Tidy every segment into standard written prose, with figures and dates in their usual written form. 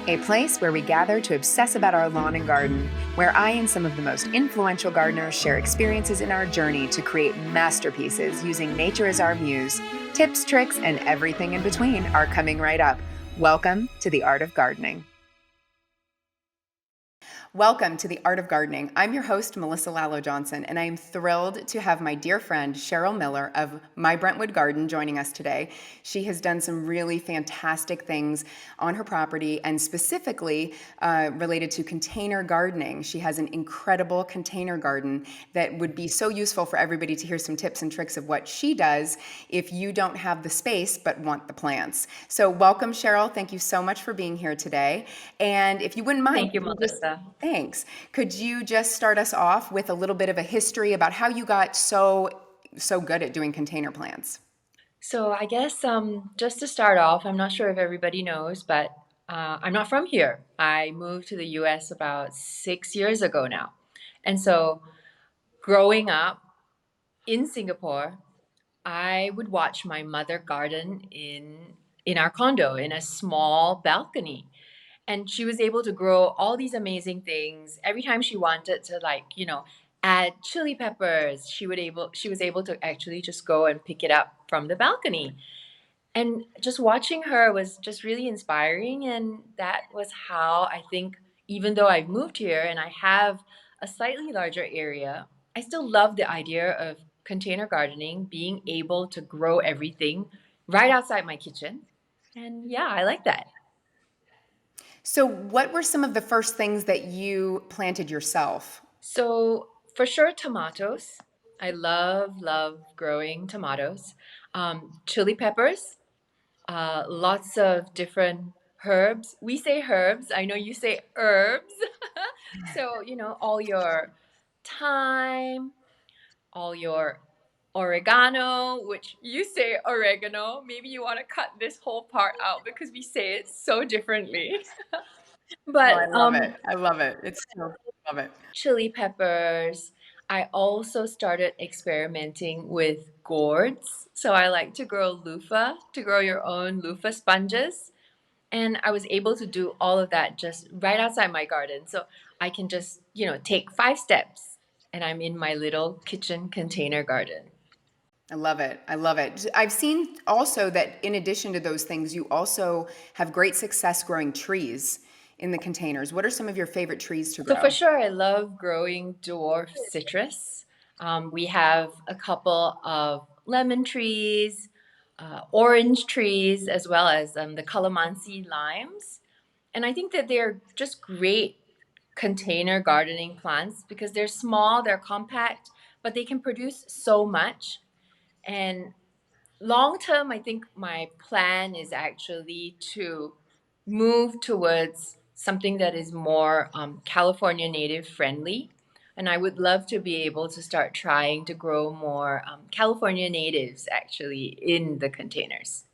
a place where we gather to obsess about our lawn and garden, where I and some of the most influential gardeners share experiences in our journey to create masterpieces using nature as our muse. Tips, tricks, and everything in between are coming right up. Welcome to the Art of Gardening. Welcome to the Art of Gardening. I'm your host, Melissa Lallo Johnson, and I am thrilled to have my dear friend Cheryl Miller of My Brentwood Garden joining us today. She has done some really fantastic things on her property and specifically related to container gardening. She has an incredible container garden that would be so useful for everybody to hear some tips and tricks of what she does if you don't have the space but want the plants. So welcome, Cheryl. Thank you so much for being here today. And if you wouldn't mind, Thank you, Melissa. thanks. Could you just start us off with a little bit of a history about how you got so good at doing container plants? So I guess just to start off, I'm not sure if everybody knows, but I'm not from here. I moved to the US about 6 years ago now. And so growing up in Singapore, I would watch my mother garden in our condo in a small balcony. And she was able to grow all these amazing things. Every time she wanted to add chili peppers, she was able to actually just go and pick it up from the balcony. And just watching her was just really inspiring, and that was how I think, even though I've moved here and I have a slightly larger area, I still love the idea of container gardening, being able to grow everything right outside my kitchen. And yeah, I like that. So, what were some of the first things that you planted yourself? So for sure, tomatoes. I love growing tomatoes. Chili peppers, lots of different herbs. We say herbs. I know you say herbs. So, all your thyme, all your oregano, which you say oregano. Maybe you want to cut this whole part out because we say it so differently. Oh, But I love it. I love it. It's so love it. chili peppers. I also started experimenting with gourds. So I like to grow loofah, to grow your own loofah sponges. And I was able to do all of that just right outside my garden. So I can just, take 5 steps and I'm in my little kitchen container garden. I love it. I love it. I've seen also that in addition to those things, you also have great success growing trees in the containers. What are some of your favorite trees to So for grow? sure, I love growing dwarf citrus. We have a couple of lemon trees, orange trees, as well as the calamansi limes. And I think that they're just great container gardening plants because they're small, they're compact, but they can produce so much. And long term, I think my plan is actually to move towards something that is more California native friendly. And I would love to be able to start trying to grow more California natives actually in the containers.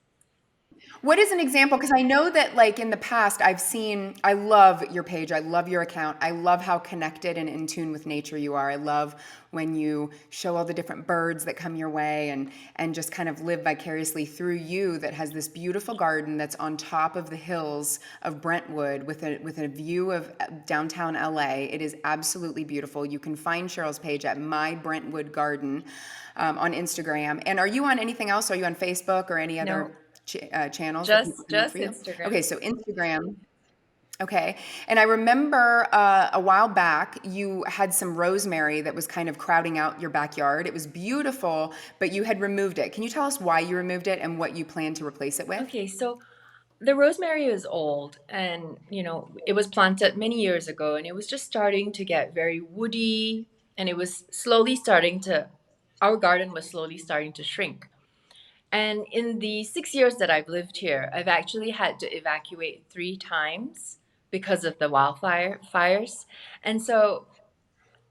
What is an example? Because I know that, like in the past, I've seen, I love your page. I love your account. I love how connected and in tune with nature you are. I love when you show all the different birds that come your way and just kind of live vicariously through you that has this beautiful garden that's on top of the hills of Brentwood with a view of downtown LA. It is absolutely beautiful. You can find Cheryl's page at My Brentwood Garden on Instagram. And are you on anything else? Are you on Facebook or any No, other channels that people just can look for you? Instagram. Okay, so Instagram. Okay. And I remember a while back you had some rosemary that was kind of crowding out your backyard. It was beautiful, but you had removed it. Can you tell us why you removed it and what you plan to replace it with? Okay, so the rosemary is old and it was planted many years ago and it was just starting to get very woody and it was slowly starting to our garden was slowly starting to shrink. And in the 6 years that I've lived here, I've actually had to evacuate 3 times because of the wildfire fires. And so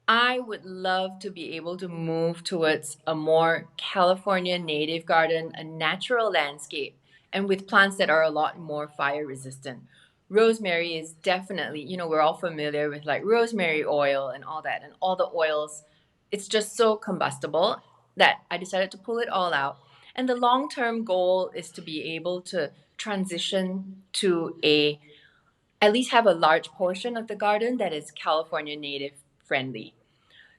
I would love to be able to move towards a more California native garden, a natural landscape, and with plants that are a lot more fire resistant. Rosemary is definitely, we're all familiar with like rosemary oil and all that, and all the oils. It's just so combustible that I decided to pull it all out. And the long term goal is to be able to transition to a at least have a large portion of the garden that is California native friendly.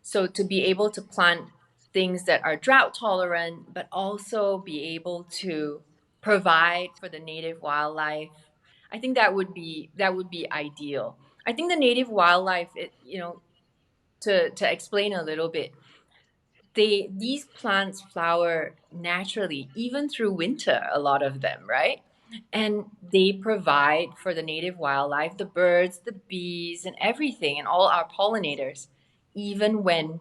So to be able to plant things that are drought tolerant, but also be able to provide for the native wildlife, I think that would be ideal. I think the native wildlife, to explain a little bit, these plants flower naturally even through winter, a lot of them, right? And they provide for the native wildlife, the birds, the bees, and everything, and all our pollinators, even when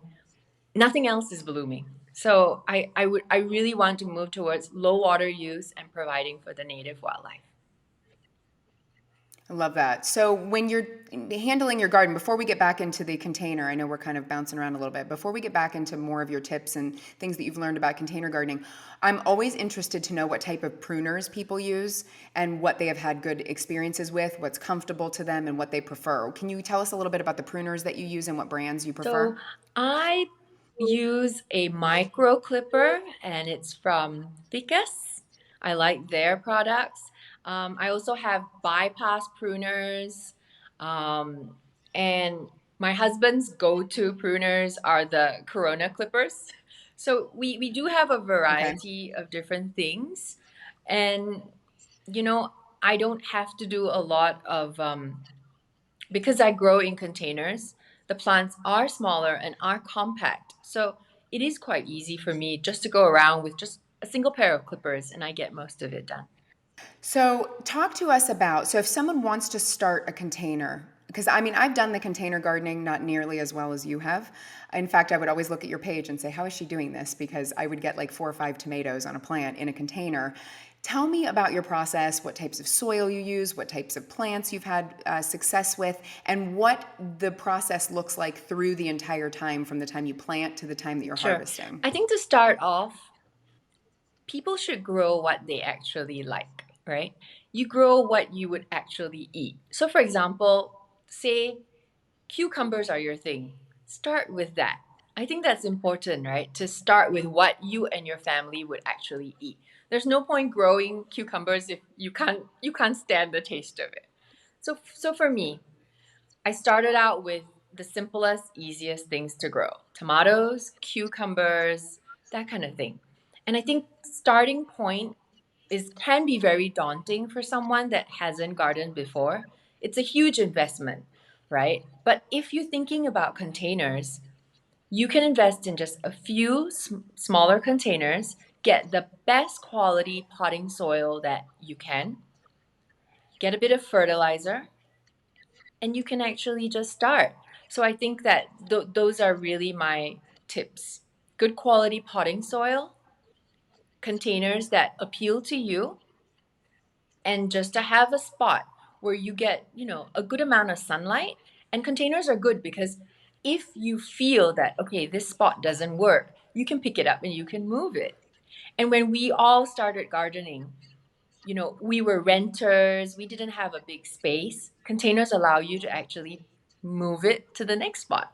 nothing else is blooming. So I really want to move towards low water use and providing for the native wildlife. I love that. So when you're handling your garden, before we get back into the container, I know we're kind of bouncing around a little bit. Before we get back into more of your tips and things that you've learned about container gardening, I'm always interested to know what type of pruners people use and what they have had good experiences with, what's comfortable to them, and what they prefer. Can you tell us a little bit about the pruners that you use and what brands you So prefer? I use a micro clipper, and it's from Ficus. I like their products. I also have bypass pruners, and my husband's go-to pruners are the Corona clippers. So we do have a Okay. variety of different things, and you know I don't have to do a lot of because I grow in containers, the plants are smaller and are compact. So it is quite easy for me just to go around with just a single pair of clippers and I get most of it done. So, talk to us about so if someone wants to start a container, because I mean, I've done the container gardening not nearly as well as you have. In fact, I would always look at your page and say, how is she doing this? Because I would get like 4 or 5 tomatoes on a plant in a container. Tell me about your process, what types of soil you use, what types of plants you've had success with, and what the process looks like through the entire time from the time you plant to the time that you're Sure. harvesting. I think to start off, people should grow what they actually like, right? You grow what you would actually eat. So, for example, say cucumbers are your thing. Start with that. I think that's important, right? To start with what you and your family would actually eat. There's no point growing cucumbers if you can't stand the taste of it. So for me, I started out with the simplest, easiest things to grow. Tomatoes, cucumbers, that kind of thing. And I think starting point is can be very daunting for someone that hasn't gardened before. It's a huge investment, right? But if you're thinking about containers, you can invest in just a few smaller containers, get the best quality potting soil that you can, get a bit of fertilizer, and you can actually just start. So I think that those are really my tips. Good quality potting soil, containers that appeal to you, and just to have a spot where you get, a good amount of sunlight. And containers are good because if you feel that, okay, this spot doesn't work, you can pick it up and you can move it. And when we all started gardening, we were renters, we didn't have a big space. Containers allow you to actually move it to the next spot.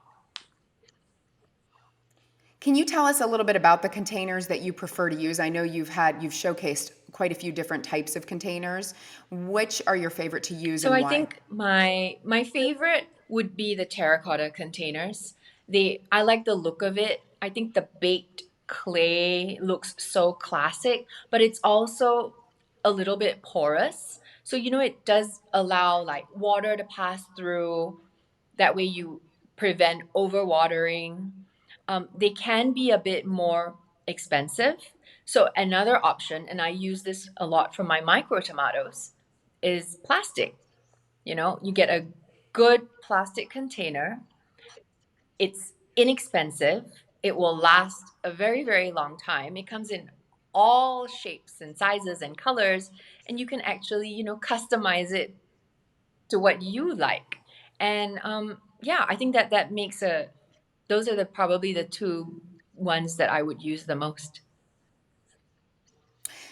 Can you tell us a little bit about the containers that you prefer to use? I know you've showcased quite a few different types of containers. Which are your favorite to use So and I why? think my favorite would be the terracotta containers. I like the look of it. I think the baked clay looks so classic, but it's also a little bit porous. So it does allow like water to pass through. That way you prevent overwatering. They can be a bit more expensive. So another option, and I use this a lot for my micro tomatoes, is plastic. You get a good plastic container. It's inexpensive. It will last a very, very long time. It comes in all shapes and sizes and colors, and you can actually, customize it to what you like. And yeah, I think that makes a those are probably the two ones that I would use the most.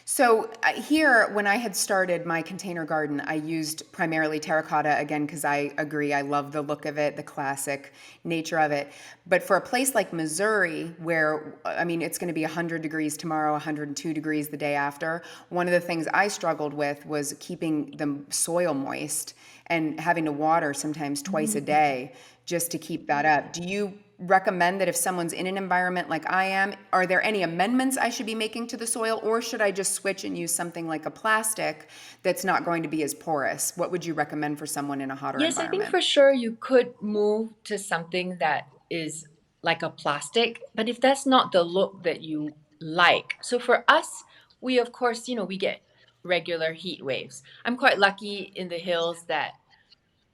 So here, when I had started my container garden, I used primarily terracotta again because I agree. I love the look of it, the classic nature of it. But for a place like Missouri, where I mean, it's going to be 100 degrees tomorrow, 102 degrees the day after, one of the things I struggled with was keeping the soil moist and having to water sometimes twice a day just to keep that up. Do you recommend that if someone's in an environment like I am, are there any amendments I should be making to the soil, or should I just switch and use something like a plastic that's not going to be as porous? What would you recommend for someone in a hotter Yes, I think environment? for sure you could move to something that is like a plastic, but if that's not the look that you like. So for us, we of course, we get regular heat waves. I'm quite lucky in the hills that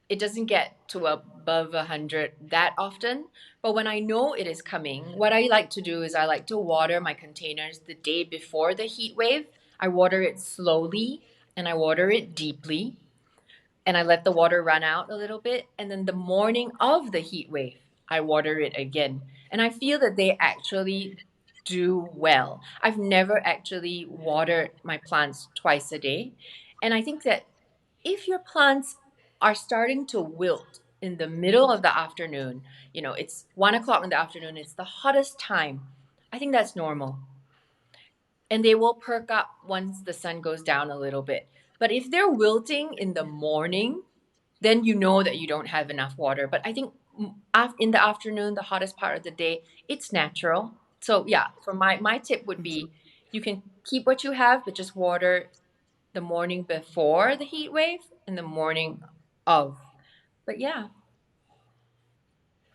it doesn't get to above 100 that often. But when I know it is coming, what I like to do is I like to water my containers the day before the heat wave. I water it slowly and I water it deeply and I let the water run out a little bit. And then the morning of the heat wave, I water it again. And I feel that they actually do well. I've never actually watered my plants twice a day. And I think that if your plants are starting to wilt in the middle of the afternoon, it's 1 o'clock in the afternoon, it's the hottest time, I think that's normal. And they will perk up once the sun goes down a little bit. But if they're wilting in the morning, then you know that you don't have enough water. But I think in the afternoon, the hottest part of the day, it's natural. So yeah, for my tip would be you can keep what you have, but just water the morning before the heat wave and the morning of. But yeah.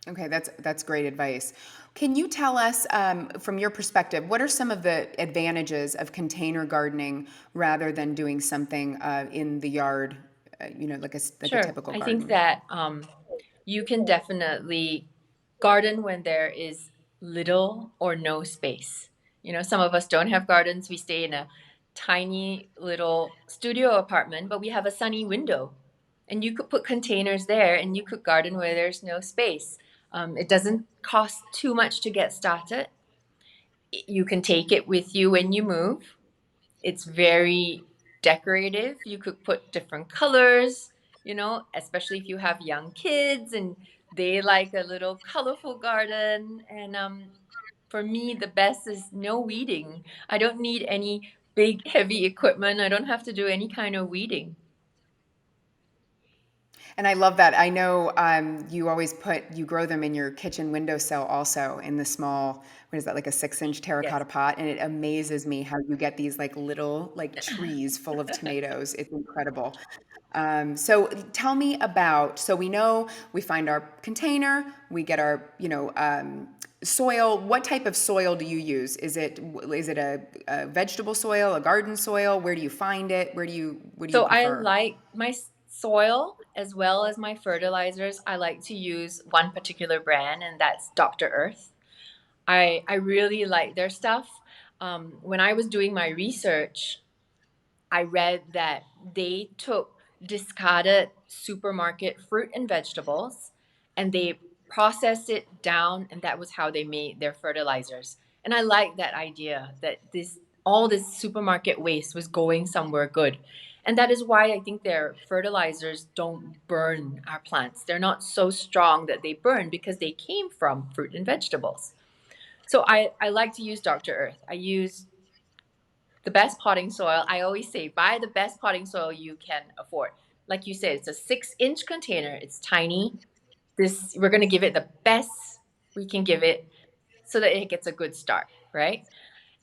Okay, that's great advice. Can you tell us, from your perspective, what are some of the advantages of container gardening rather than doing something in the yard, like a Sure. typical I think garden? that you can definitely garden when there is little or no space. Some of us don't have gardens. We stay in a tiny little studio apartment, but we have a sunny window. And you could put containers there and you could garden where there's no space. It doesn't cost too much to get started. You can take it with you when you move. It's very decorative. You could put different colors, especially if you have young kids and they like a little colorful garden. And for me, the best is no weeding. I don't need any big, heavy equipment. I don't have to do any kind of weeding. And I love that. I know you grow them in your kitchen windowsill also in the small, what is that, like a 6-inch Yes. terracotta pot? And it amazes me how you get these like little like trees full of tomatoes. It's incredible. So tell me about, so we know we find our container, we get our, soil. What type of soil do you use? Is it a vegetable soil, a garden soil? Where do you find it? What do you So I prefer? like my soil as well as my fertilizers. I like to use one particular brand, and that's Dr. Earth. I really like their stuff. When I was doing my research, I read that they took discarded supermarket fruit and vegetables and they processed it down, and that was how they made their fertilizers. And I like that idea that this all this supermarket waste was going somewhere good. And that is why I think their fertilizers don't burn our plants. They're not so strong that they burn because they came from fruit and vegetables. So I like to use Dr. Earth. I use the best potting soil. I always say buy the best potting soil you can afford. Like you said, it's a 6-inch container. It's tiny. This we're gonna give it the best we can give it so that it gets a good start, right?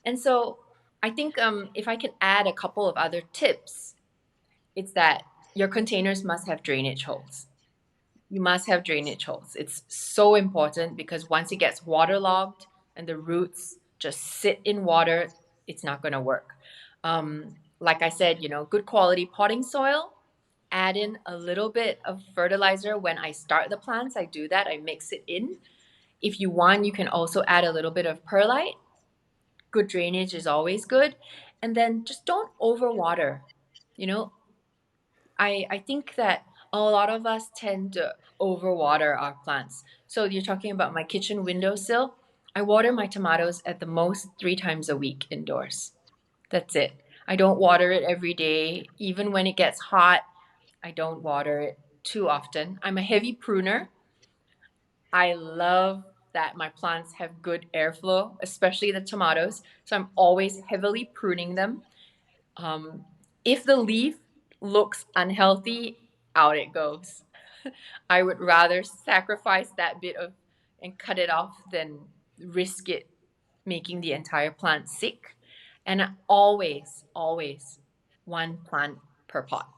And so I think if I can add a couple of other tips, it's that your containers must have drainage holes. You must have drainage holes. It's so important because once it gets waterlogged and the roots just sit in water, it's not going to work. Like I said, good quality potting soil. Add in a little bit of fertilizer when I start the plants. I do that. I mix it in. If you want, you can also add a little bit of perlite. Good drainage is always good. And then just don't overwater. You know, I think that a lot of us tend to overwater our plants. So you're talking about my kitchen windowsill. I water my tomatoes at the most 3 times a week indoors. That's it. I don't water it every day. Even when it gets hot, I don't water it too often. I'm a heavy pruner. I love that my plants have good airflow, especially the tomatoes. So I'm always heavily pruning them. Um, if the leaf looks unhealthy, out it goes. I would rather sacrifice that bit of and cut it off than risk it making the entire plant sick. And always, always one plant per pot.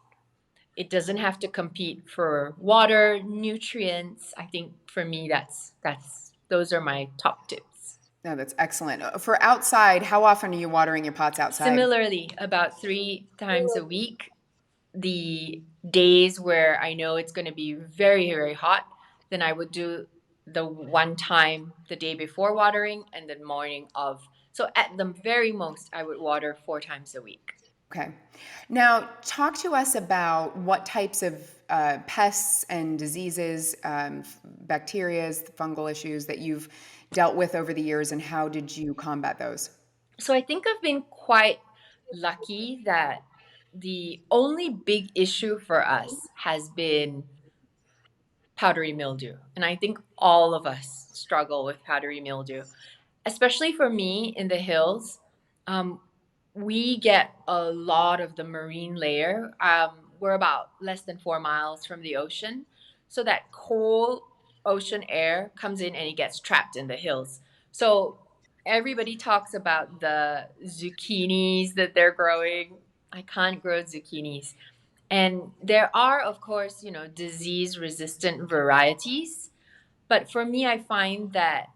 It doesn't have to compete for water, nutrients. I think for me that's those are my top tips. No, that's excellent. For outside, how often are you watering your pots outside? Similarly, about 3 times a week, the days where I know it's going to be very, very hot, then I would do the one time the day before watering and the morning of. So at the very most, I would water 4 times a week. Okay. Now, talk to us about what types of pests and diseases, bacterias, fungal issues that you've dealt with over the years, and how did you combat those? So I think I've been quite lucky that the only big issue for us has been powdery mildew. And I think all of us struggle with powdery mildew, especially for me in the hills. Um, we get a lot of the marine layer. We're about less than 4 miles from the ocean. So that cold ocean air comes in and it gets trapped in the hills. So everybody talks about the zucchinis that they're growing. I can't grow zucchinis. And there are, of course, disease resistant varieties. But for me, I find that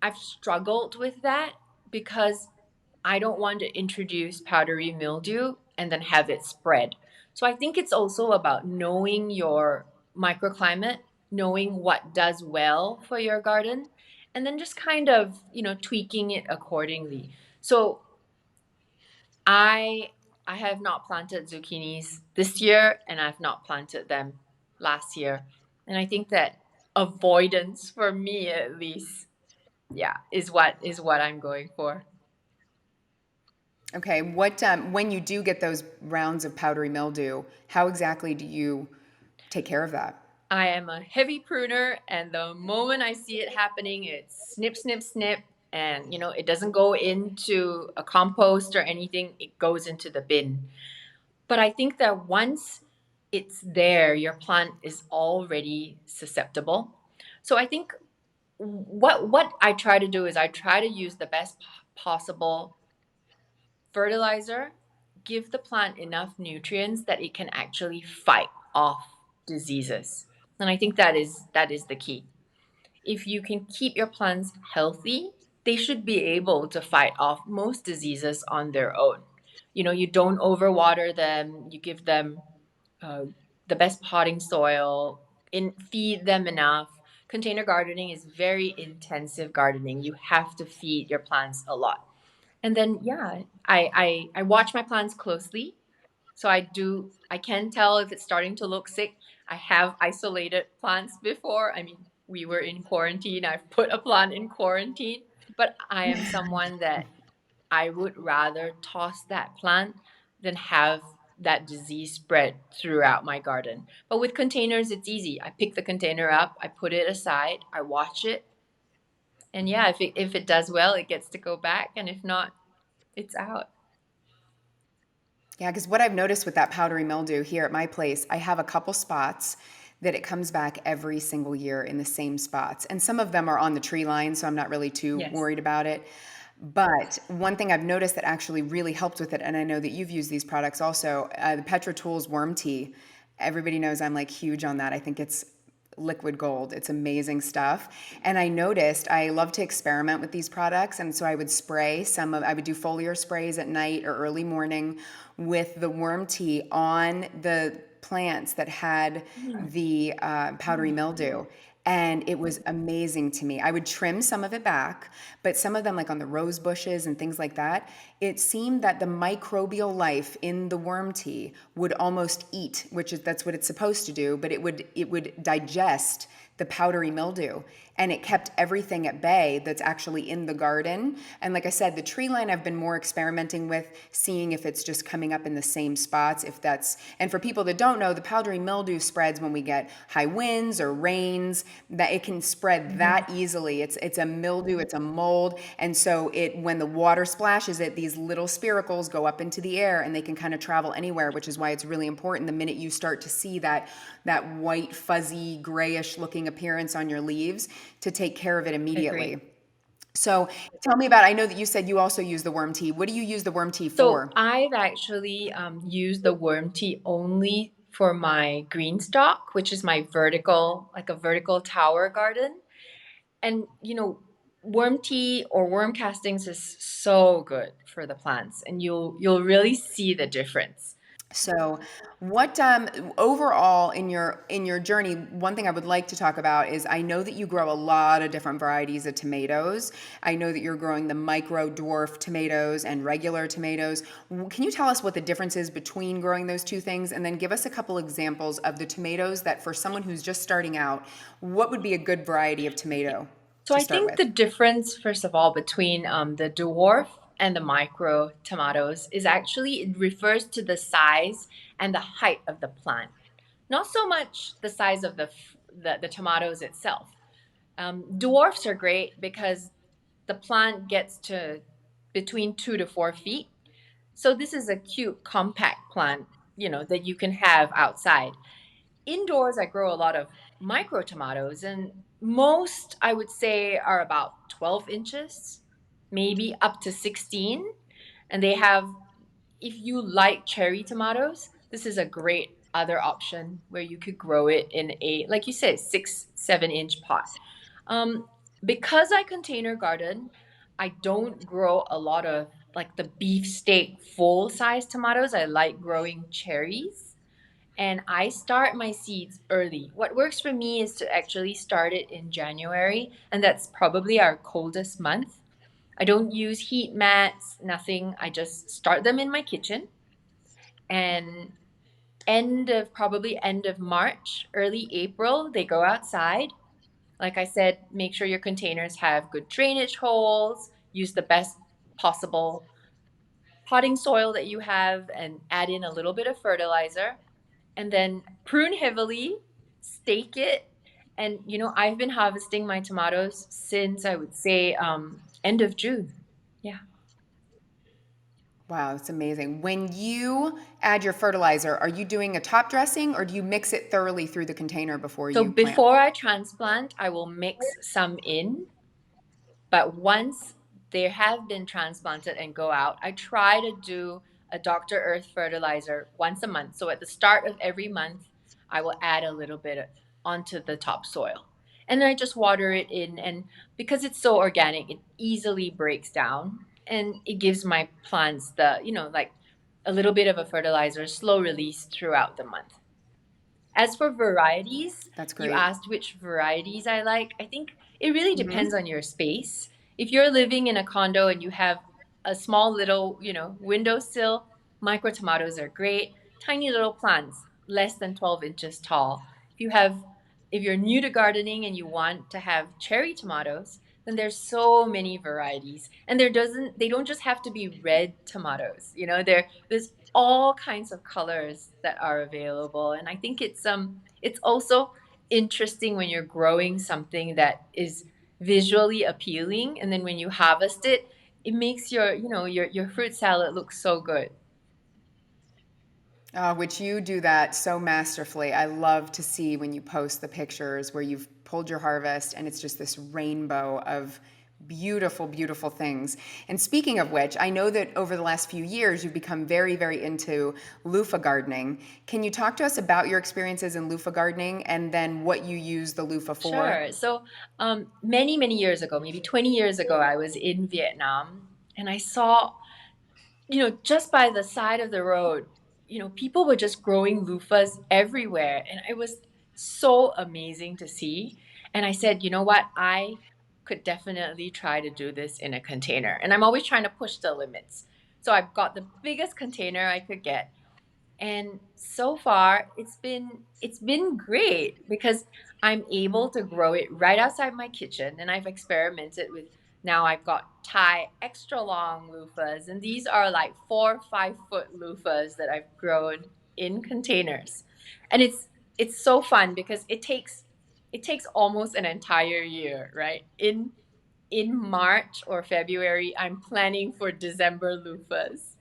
I've struggled with that because I don't want to introduce powdery mildew and then have it spread. So I think it's also about knowing your microclimate, knowing what does well for your garden, and then just kind of, tweaking it accordingly. So I I have not planted zucchinis this year and I've not planted them last year. And I think that avoidance for me at least, yeah, is what I'm going for. Okay. What when you do get those rounds of powdery mildew, how exactly do you take care of that? I am a heavy pruner, and the moment I see it happening, it's snip, snip, snip, and it doesn't go into a compost or anything, it goes into the bin. But I think that once it's there, your plant is already susceptible. So I think what I try to do is I try to use the best possible fertilizer, give the plant enough nutrients that it can actually fight off diseases. And I think that is the key. If you can keep your plants healthy, they should be able to fight off most diseases on their own. You don't overwater them, you give them uh, the best potting soil, feed them enough. Container gardening is very intensive gardening. You have to feed your plants a lot. And then, yeah, I watch my plants closely. So I can tell if it's starting to look sick. I have isolated plants before. I mean, we were in quarantine. I've put a plant in quarantine, but I am someone that I would rather toss that plant than have that disease spread throughout my garden. But with containers, it's easy. I pick the container up, I put it aside, I watch it, and yeah, if it does well, it gets to go back, and if not, it's out. Yeah, because what I've noticed with that powdery mildew here at my place, I have a couple spots that it comes back every single year in the same spots. And some of them are on the tree line, so I'm not really too Yes. worried about it. But one thing I've noticed that actually really helped with it, and I know that you've used these products also, the Petra Tools Worm Tea. Everybody knows I'm like huge on that. I think it's liquid gold. It's amazing stuff. And I noticed I love to experiment with these products. And so I would I would do foliar sprays at night or early morning with the worm tea on the plants that had the powdery mildew. And it was amazing to me. I would trim some of it back, but some of them, like on the rose bushes and things like that, it seemed that the microbial life in the worm tea would almost eat, which is that's what it's supposed to do, but it would digest the powdery mildew, and it kept everything at bay that's actually in the garden. And like I said, the tree line I've been more experimenting with, seeing if it's just coming up in the same spots, if that's, and for people that don't know, the powdery mildew spreads when we get high winds or rains, that it can spread Mhm. that easily. It's a mildew, it's a mold, and so it when the water splashes it, these little spiracles go up into the air and they can kind of travel anywhere, which is why it's really important the minute you start to see that white fuzzy grayish looking appearance on your leaves to take care of it Agree. immediately. So tell me about, I know that you said you also use the worm tea. What do you use the worm tea So for? I've actually used the worm tea only for my green stalk, which is my vertical, like a vertical tower garden. And worm tea or worm castings is so good for the plants, and you'll really see the difference. So, what overall in your journey, one thing I would like to talk about is I know that you grow a lot of different varieties of tomatoes. I know that you're growing the micro dwarf tomatoes and regular tomatoes. Can you tell us what the difference is between growing those two things, and then give us a couple examples of the tomatoes that for someone who's just starting out, what would be a good variety of tomato So to I start think with? the difference, first of all, between the dwarf and the micro tomatoes is actually it refers to the size and the height of the plant, not so much the size of the tomatoes itself. Dwarfs are great because the plant gets to between 2 to 4 feet. So this is a cute, compact plant, that you can have outside. Indoors, I grow a lot of micro tomatoes, and most I would say are about 12 inches, maybe up to 16. And they have, if you like cherry tomatoes, this is a great other option where you could grow it in a, like you said, 6, 7 inch pot. Um, because I container garden, I don't grow a lot of like the beefsteak full size tomatoes. I like growing cherries, and I start my seeds early. What works for me is to actually start it in January, and that's probably our coldest month. I don't use heat mats, nothing. I just start them in my kitchen, and end of March, early April, they go outside. Like I said, make sure your containers have good drainage holes, use the best possible potting soil that you have, and add in a little bit of fertilizer, and then prune heavily, stake it. And I've been harvesting my tomatoes since I would say end of June. Yeah. Wow, that's amazing. When you add your fertilizer, are you doing a top dressing or do you mix it thoroughly through the container before So you plant? before I transplant, I will mix some in, but once they have been transplanted and go out, I try to do a Dr. Earth fertilizer once a month. So at the start of every month, I will add a little bit onto the topsoil. And then I just water it in. And because it's so organic, it easily breaks down, and it gives my plants like a little bit of a fertilizer, slow release throughout the month. As for varieties, That's you great. asked which varieties I like. I think it really depends Hmm. on your space. If you're living in a condo and you have a small little, windowsill, micro tomatoes are great. Tiny little plants, less than 12 inches tall. If you're new to gardening and you want to have cherry tomatoes, then there's so many varieties. And they don't just have to be red tomatoes. There's all kinds of colors that are available, and I think it's also interesting when you're growing something that is visually appealing, and then when you harvest it, it makes your fruit salad look so good. Which you do that so masterfully. I love to see when you post the pictures where you've pulled your harvest and it's just this rainbow of beautiful, beautiful things. And speaking of which, I know that over the last few years you've become very, very into loofah gardening. Can you talk to us about your experiences in loofah gardening and then what you use the loofah for? Sure. So, many, many years ago, maybe 20 years ago, I was in Vietnam, and I saw, just by the side of the road, people were just growing loofahs everywhere. And it was so amazing to see. And I said, you know what? I could definitely try to do this in a container. And I'm always trying to push the limits. So I've got the biggest container I could get. And so far it's been great because I'm able to grow it right outside my kitchen, and I've experimented with, now I've got Thai extra long loofahs, and these are like 4 or 5 foot loofahs that I've grown in containers. And it's so fun because it takes almost an entire year, right? In March or February, I'm planning for December loofahs.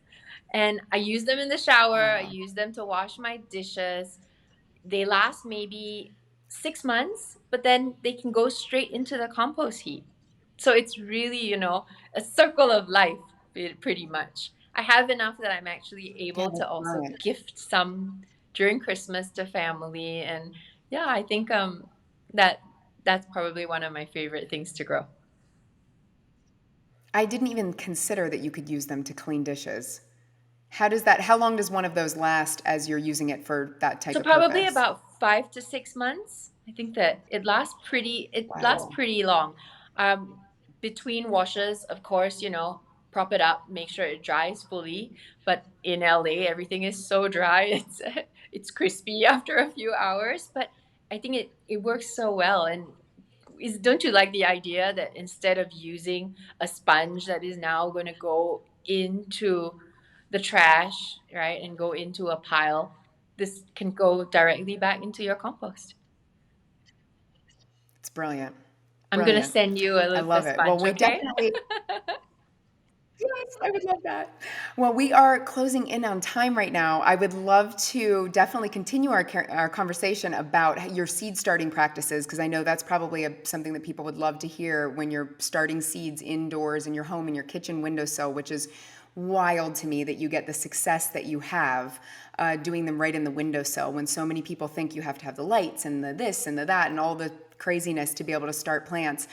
And I use them in the shower, I Wow. use them to wash my dishes. They last maybe 6 months, but then they can go straight into the compost heap. So it's really, a circle of life, pretty much. I have enough that I'm actually Yeah, able to that's also brilliant. gift some during Christmas to family. And yeah, I think that that's probably one of my favorite things to grow. I didn't even consider that you could use them to clean dishes. How long does one of those last as you're using it for that type So of probably purpose? about 5 to 6 months. I think that it lasts Wow. pretty long. Um, Between washes, of course, prop it up, make sure it dries fully. But in LA, everything is so dry, it's crispy after a few hours. But I think it works so well. And don't you like the idea that instead of using a sponge that is now going to go into the trash, right, and go into a pile, this can go directly back into your compost. It's brilliant. I'm going to Brilliant. send you a I loofah love it. Well, sponge, we okay? definitely, yes, I would love that. Well, we are closing in on time right now. I would love to definitely continue our conversation about your seed starting practices, because I know that's probably something that people would love to hear when you're starting seeds indoors in your home, in your kitchen windowsill, which is wild to me that you get the success that you have doing them right in the windowsill when so many people think you have to have the lights and the this and the that and all the craziness to be able to start plants.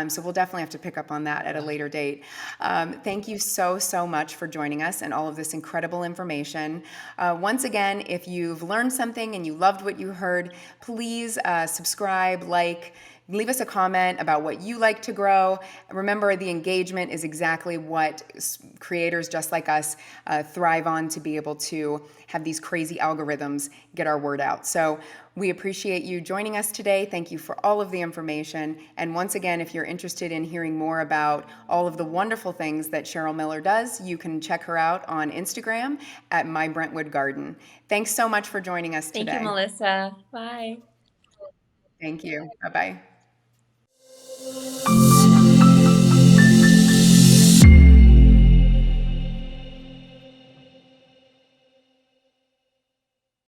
So we'll definitely have to pick up on that at a later date. Thank you so, so much for joining us and all of this incredible information. Once again, if you've learned something and you loved what you heard, please subscribe, like, leave us a comment about what you like to grow. Remember, the engagement is exactly what creators just like us thrive on, to be able to have these crazy algorithms get our word out. So we appreciate you joining us today. Thank you for all of the information. And once again, if you're interested in hearing more about all of the wonderful things that Cheryl Miller does, you can check her out on Instagram at My Brentwood Garden. Thanks so much for joining us Thank you, today. Melissa. Bye. Thank you. Bye bye.